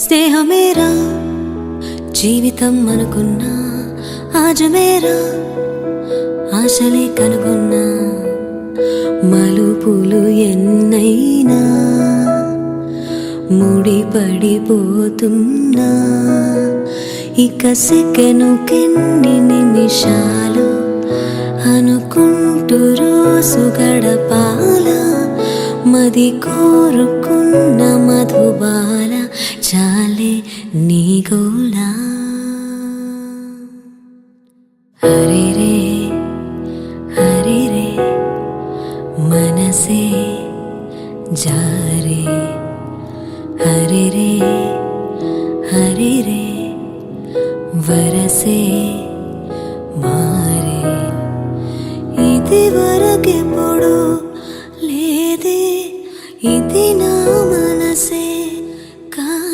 స్నేహమేరా జీవితం అనుకున్నా, ఆజమేరా ఆశలే కనుగొన్నా. మలుపులు ఎన్నైనా ముడిపడిపోతున్నా, ఇక సెకనుకెన్ని నిమిషాలు అనుకుంటూ రోజు గడపాల. మది కోరుకున్న మధుబాల చాలే నీ గోలా. హరే రే హరే రే మనసే జారే. హరే రే హరే రే వరసే